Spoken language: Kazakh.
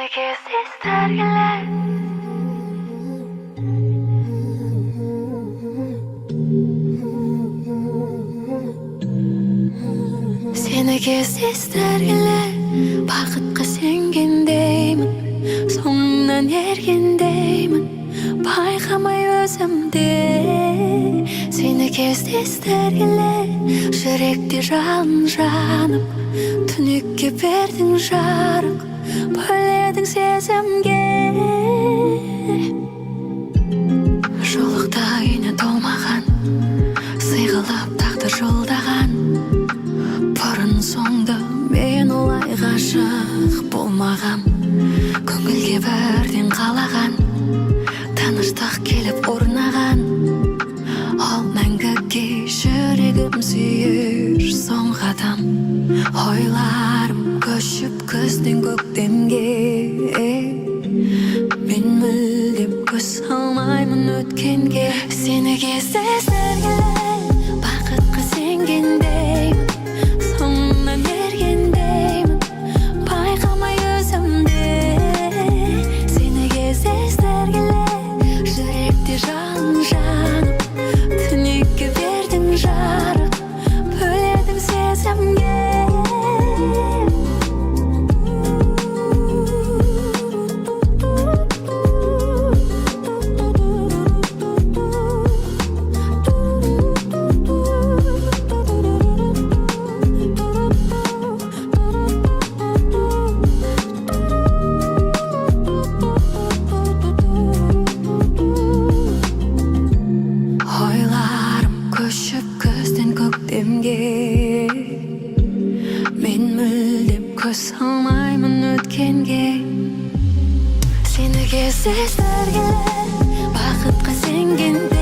Seni kezdizler geler. Seni kezdizler geler. Bakıtqa sengendeymin, soңынан ергендеймін, байқамай өзімде. Seni кездестер келер, жүректе жалын жанып, түнекке бердің жарық, бөледің сезімге. Жолықта үйне толмаған, сыйғылап тағдыр жолдаған, бұрын соңды мен олай ғашық болмағам. Көңілге бірден қалаған, тыныштық келіп орнаған, ол мәңгіге жүрегім сүйер соңғы адам. Ойларым көшіп күзден көктемге, мен мүлдем көз салмаймын өткенге. Сені кездестер келер, бақытқа сенгендеймін, соңынан ергендеймін, байқамай өзімде. Сені кездестер келер, жүректе жалын жанып, түнекке бердің жарық, бөледің сезімге. Мен мүлдем көз салмаймын өткенге. Сені кездестер келер, бақытқа сенгенде.